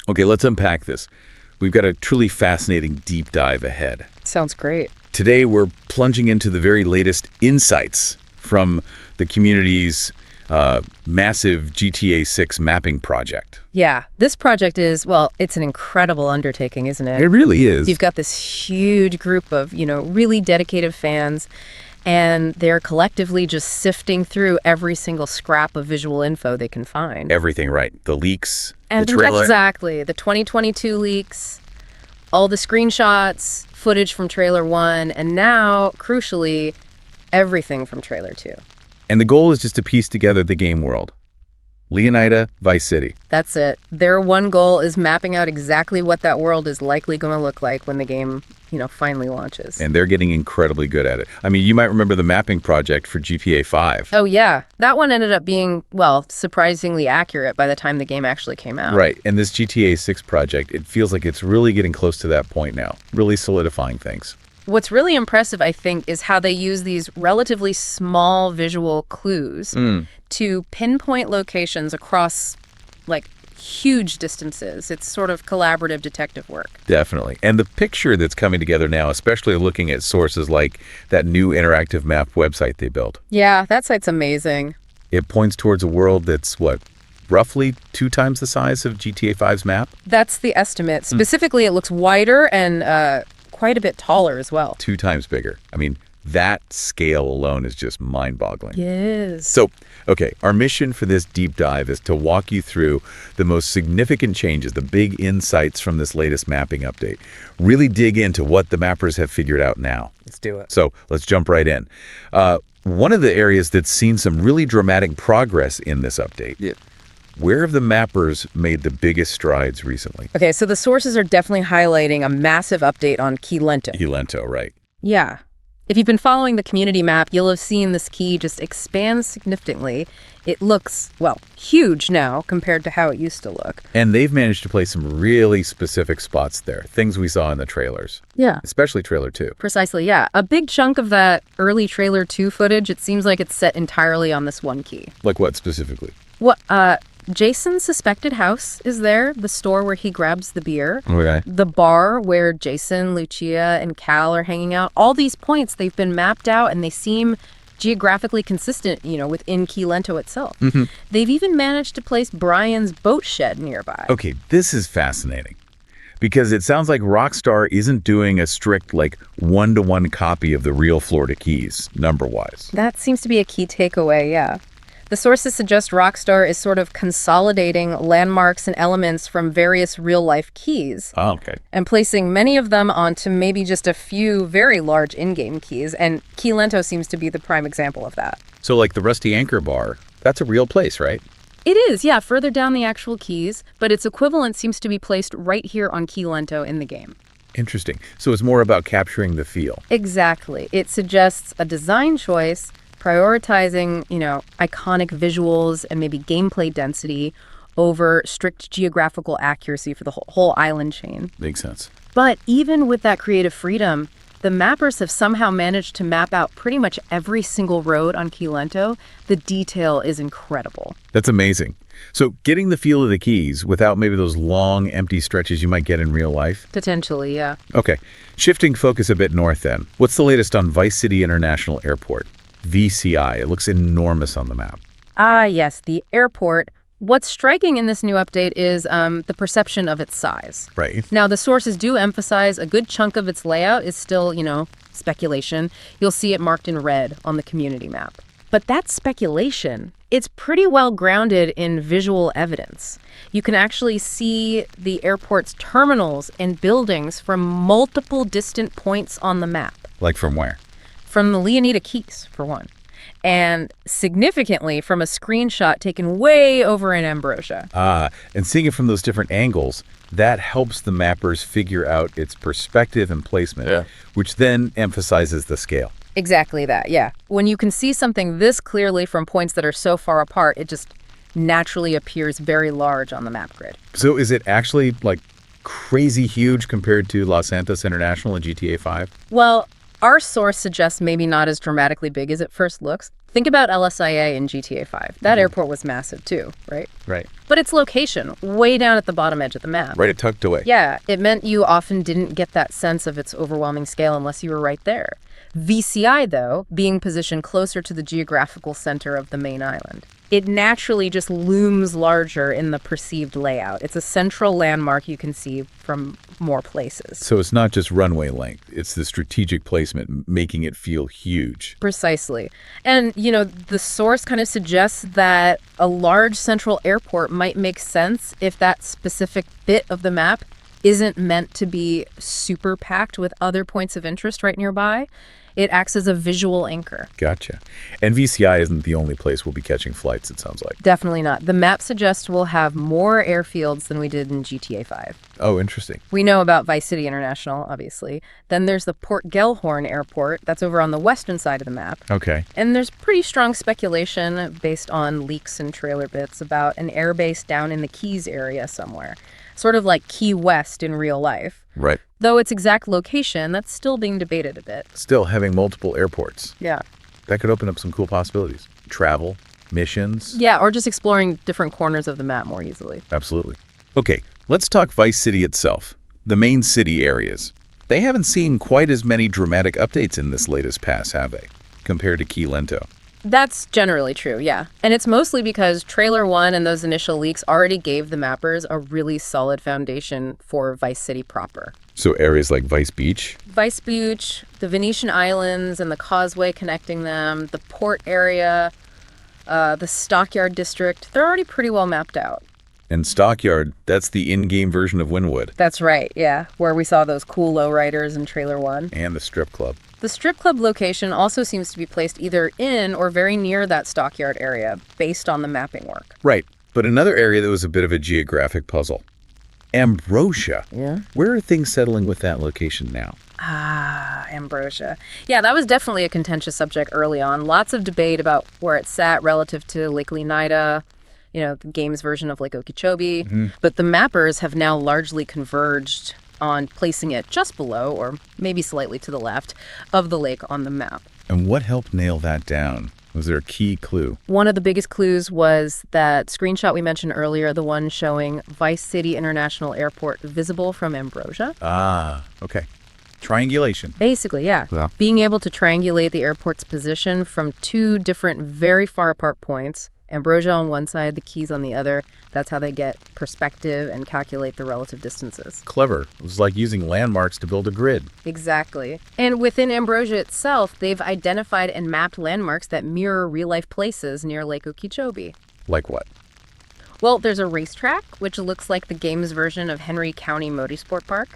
Okay, let's unpack this. We've got a truly fascinating deep dive ahead. Sounds great. Today, we're plunging into the very latest insights from the community's massive GTA 6 mapping project. Yeah, this project is, well, it's an incredible undertaking, isn't it? It really is. You've got this huge group of, really dedicated fans, and they're collectively just sifting through every single scrap of visual info they can find. Everything right. The leaks, And the trailer. exactly. The 2022 leaks, all the screenshots, footage from Trailer 1, and now, crucially, everything from Trailer 2. And the goal is just to piece together the game world. Leonida, Vice City. That's it. Their one goal is mapping out exactly what that world is likely going to look like when the game, finally launches. And they're getting incredibly good at it. I mean, you might remember the mapping project for GTA 5. Oh, yeah. That one ended up being, surprisingly accurate by the time the game actually came out. Right. And this GTA 6 project, it feels like it's really getting close to that point now, really solidifying things. What's really impressive, I think, is how they use these relatively small visual clues to pinpoint locations across, huge distances. It's sort of collaborative detective work. Definitely. And the picture that's coming together now, especially looking at sources like that new interactive map website they built. Yeah, that site's amazing. It points towards a world that's, roughly 2 times the size of GTA 5's map? That's the estimate. Specifically, it looks wider and quite a bit taller as well. 2 times bigger. I mean, that scale alone is just mind-boggling. Yes. So, okay, our mission for this deep dive is to walk you through the most significant changes, the big insights from this latest mapping update. Really dig into what the mappers have figured out now. Let's do it. So, let's jump right in. One of the areas that's seen some really dramatic progress in this update. Yeah. Where have the mappers made the biggest strides recently? Okay, so the sources are definitely highlighting a massive update on Key Lento. Key Lento, right. Yeah. If you've been following the community map, you'll have seen this key just expand significantly. It looks, huge now compared to how it used to look. And they've managed to place some really specific spots there, things we saw in the trailers. Yeah. Especially Trailer 2. Precisely, yeah. A big chunk of that early Trailer 2 footage, it seems like it's set entirely on this one key. Like what specifically? Jason's suspected house is there, the store where he grabs the beer, Okay. the bar where Jason, Lucia, and Cal are hanging out. All these points, they've been mapped out and they seem geographically consistent, within Key Lento itself. They've even managed to place Brian's boat shed nearby. Okay, this is fascinating. Because it sounds like Rockstar isn't doing a strict, one-to-one copy of the real Florida Keys, number-wise. That seems to be a key takeaway, yeah. The sources suggest Rockstar is sort of consolidating landmarks and elements from various real-life keys. Oh, okay. And placing many of them onto maybe just a few very large in-game keys, and Key Lento seems to be the prime example of that. So like the Rusty Anchor bar, that's a real place, right? It is, yeah, further down the actual keys, but its equivalent seems to be placed right here on Key Lento in the game. Interesting. So it's more about capturing the feel. Exactly. It suggests a design choice prioritizing, iconic visuals and maybe gameplay density over strict geographical accuracy for the whole island chain. Makes sense. But even with that creative freedom, the mappers have somehow managed to map out pretty much every single road on Key Lento. The detail is incredible. That's amazing. So getting the feel of the keys without maybe those long, empty stretches you might get in real life? Potentially, yeah. Okay. Shifting focus a bit north then. What's the latest on Vice City International Airport? VCI. It looks enormous on the map. Ah, yes, the airport. What's striking in this new update is the perception of its size. Right. Now, the sources do emphasize a good chunk of its layout is still, speculation. You'll see it marked in red on the community map. But that's speculation. It's pretty well grounded in visual evidence. You can actually see the airport's terminals and buildings from multiple distant points on the map. Like from where? From the Leonida Keys, for one. And significantly from a screenshot taken way over in Ambrosia. And seeing it from those different angles, that helps the mappers figure out its perspective and placement, which then emphasizes the scale. Exactly that, yeah. When you can see something this clearly from points that are so far apart, it just naturally appears very large on the map grid. So is it actually, crazy huge compared to Los Santos International and GTA 5? Well, Our source suggests maybe not as dramatically big as it first looks. Think about LSIA in GTA 5. That airport was massive too, right? Right. But its location, way down at the bottom edge of the map. Right, it tucked away. Yeah, it meant you often didn't get that sense of its overwhelming scale unless you were right there. VCI, though, being positioned closer to the geographical center of the main island, it naturally just looms larger in the perceived layout. It's a central landmark you can see from more places. So it's not just runway length, it's the strategic placement making it feel huge. Precisely. And, the source kind of suggests that a large central airport might make sense if that specific bit of the map isn't meant to be super packed with other points of interest right nearby. It acts as a visual anchor. Gotcha. And VCI isn't the only place we'll be catching flights, it sounds like. Definitely not. The map suggests we'll have more airfields than we did in GTA 5. Oh, interesting. We know about Vice City International, obviously. Then there's the Port Gellhorn Airport. That's over on the western side of the map. Okay. And there's pretty strong speculation based on leaks and trailer bits about an airbase down in the Keys area somewhere. Sort of like Key West in real life. Right. Though its exact location, that's still being debated a bit. Still, having multiple airports, Yeah. that could open up some cool possibilities. Travel, missions. Yeah, or just exploring different corners of the map more easily. Absolutely. Okay, let's talk Vice City itself. The main city areas. They haven't seen quite as many dramatic updates in this latest pass, have they? Compared to Key Lento. That's generally true, yeah. And it's mostly because Trailer 1 and those initial leaks already gave the mappers a really solid foundation for Vice City proper. So areas like Vice Beach? Vice Beach, the Venetian Islands and the causeway connecting them, the port area, the Stockyard District, they're already pretty well mapped out. And Stockyard, that's the in-game version of Wynwood. That's right, yeah, where we saw those cool lowriders in Trailer 1. And the strip club. The strip club location also seems to be placed either in or very near that Stockyard area, based on the mapping work. Right, but another area that was a bit of a geographic puzzle. Ambrosia. Yeah? Where are things settling with that location now? Ah, Ambrosia. Yeah, that was definitely a contentious subject early on. Lots of debate about where it sat relative to Lake Leonida, the game's version of Lake Okeechobee. Mm-hmm. But the mappers have now largely converged on placing it just below, or maybe slightly to the left, of the lake on the map. And what helped nail that down? Was there a key clue? One of the biggest clues was that screenshot we mentioned earlier, the one showing Vice City International Airport visible from Ambrosia. Ah, okay. Triangulation. Basically, yeah. Being able to triangulate the airport's position from two different, very far apart points, Ambrosia on one side, the Keys on the other, that's how they get perspective and calculate the relative distances. Clever. It was like using landmarks to build a grid. Exactly. And within Ambrosia itself, they've identified and mapped landmarks that mirror real-life places near Lake Okeechobee. Like what? Well, there's a racetrack, which looks like the game's version of Henry County Motorsport Park.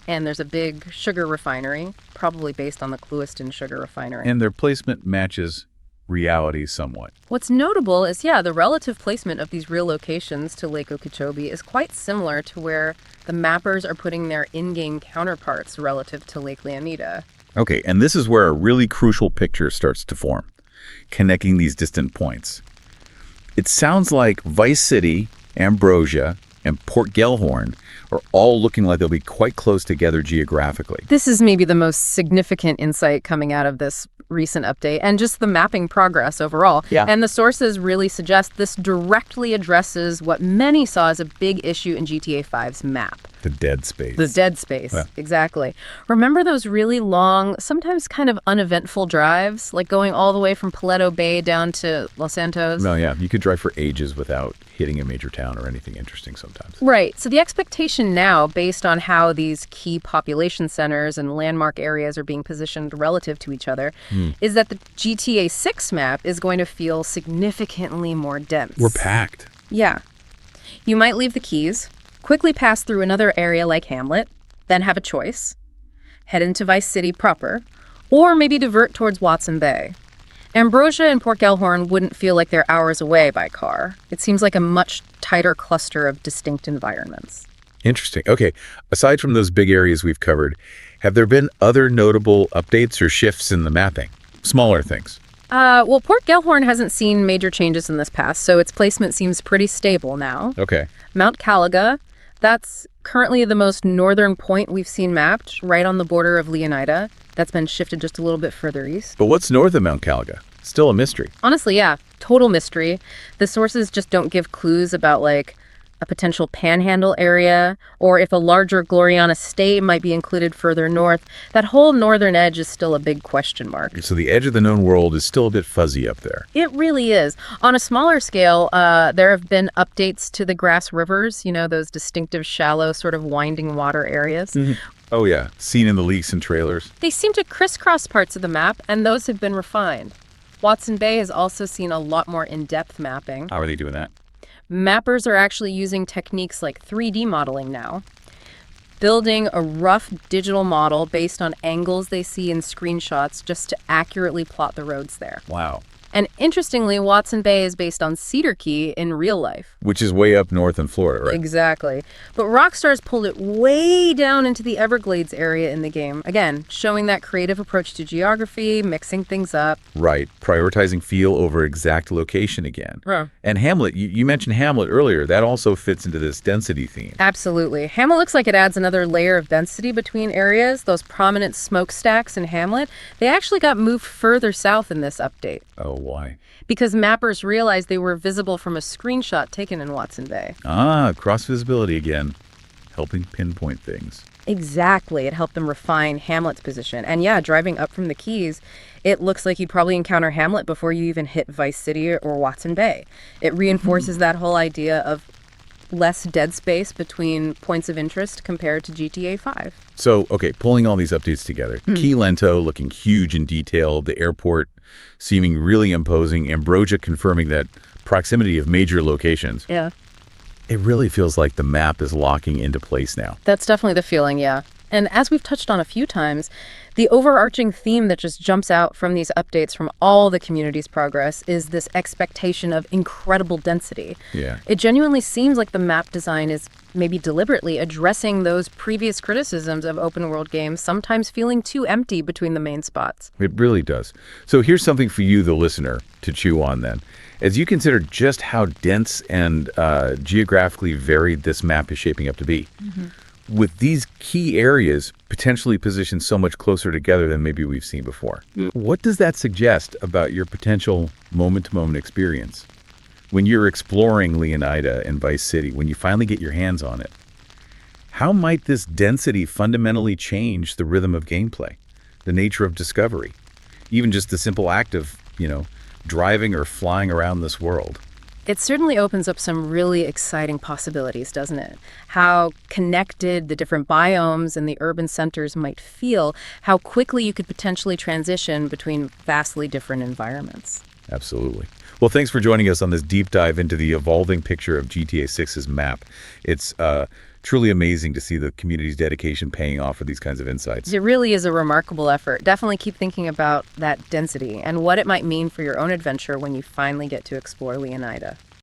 And there's a big sugar refinery, probably based on the Clewiston sugar refinery. And their placement matches reality somewhat. What's notable is, the relative placement of these real locations to Lake Okeechobee is quite similar to where the mappers are putting their in-game counterparts relative to Lake Leonida. Okay, and this is where a really crucial picture starts to form, connecting these distant points. It sounds like Vice City, Ambrosia, and Port Gellhorn are all looking like they'll be quite close together geographically. This is maybe the most significant insight coming out of this recent update and just the mapping progress overall. Yeah. And the sources really suggest this directly addresses what many saw as a big issue in GTA 5's map. The dead space. The dead space, exactly. Remember those really long, sometimes kind of uneventful drives, like going all the way from Paleto Bay down to Los Santos? No, yeah. You could drive for ages without hitting a major town or anything interesting sometimes. Right. So the expectation now, based on how these key population centers and landmark areas are being positioned relative to each other, is that the GTA 6 map is going to feel significantly more dense. We're packed. Yeah. You might leave the Keys, quickly pass through another area like Hamlet, then have a choice, head into Vice City proper, or maybe divert towards Watson Bay. Ambrosia and Port Gellhorn wouldn't feel like they're hours away by car. It seems like a much tighter cluster of distinct environments. Interesting. Okay, aside from those big areas we've covered, have there been other notable updates or shifts in the mapping? Smaller things. Well, Port Gellhorn hasn't seen major changes in this pass, so its placement seems pretty stable now. Okay. Mount Caliga, that's currently the most northern point we've seen mapped, right on the border of Leonida. That's been shifted just a little bit further east. But what's north of Mount Caliga? Still a mystery. Honestly, yeah, total mystery. The sources just don't give clues about, like, a potential panhandle area, or if a larger Gloriana state might be included further north. That whole northern edge is still a big question mark. So the edge of the known world is still a bit fuzzy up there. It really is. On a smaller scale, there have been updates to the grass rivers, those distinctive shallow sort of winding water areas. Oh yeah, seen in the leaks and trailers. They seem to crisscross parts of the map, and those have been refined. Watson Bay has also seen a lot more in-depth mapping. How are they doing that? Mappers are actually using techniques like 3D modeling now, building a rough digital model based on angles they see in screenshots just to accurately plot the roads there. Wow. And interestingly, Watson Bay is based on Cedar Key in real life. Which is way up north in Florida, right? Exactly. But Rockstar's pulled it way down into the Everglades area in the game. Again, showing that creative approach to geography, mixing things up. Right. Prioritizing feel over exact location again. Yeah. And Hamlet, you mentioned Hamlet earlier. That also fits into this density theme. Absolutely. Hamlet looks like it adds another layer of density between areas. Those prominent smokestacks in Hamlet, they actually got moved further south in this update. Oh, why? Because mappers realized they were visible from a screenshot taken in Watson Bay. Ah, cross visibility again. Helping pinpoint things. Exactly. It helped them refine Hamlet's position. And yeah, driving up from the Keys, it looks like you'd probably encounter Hamlet before you even hit Vice City or Watson Bay. It reinforces that whole idea of less dead space between points of interest compared to GTA 5. So, okay, pulling all these updates together. Key Lento looking huge in detail, the airport seeming really imposing, Ambrosia confirming that proximity of major locations. Yeah. It really feels like the map is locking into place now. That's definitely the feeling, yeah. And as we've touched on a few times, the overarching theme that just jumps out from these updates from all the community's progress is this expectation of incredible density. Yeah. It genuinely seems like the map design is maybe deliberately addressing those previous criticisms of open world games, sometimes feeling too empty between the main spots. It really does. So here's something for you, the listener, to chew on then. As you consider just how dense and geographically varied this map is shaping up to be, with these key areas potentially positioned so much closer together than maybe we've seen before, what does that suggest about your potential moment-to-moment experience? When you're exploring Leonida and Vice City, when you finally get your hands on it, how might this density fundamentally change the rhythm of gameplay, the nature of discovery, even just the simple act of, driving or flying around this world? It certainly opens up some really exciting possibilities, doesn't it? How connected the different biomes and the urban centers might feel, how quickly you could potentially transition between vastly different environments. Absolutely. Well, thanks for joining us on this deep dive into the evolving picture of GTA 6's map. It's truly amazing to see the community's dedication paying off for these kinds of insights. It really is a remarkable effort. Definitely keep thinking about that density and what it might mean for your own adventure when you finally get to explore Leonida.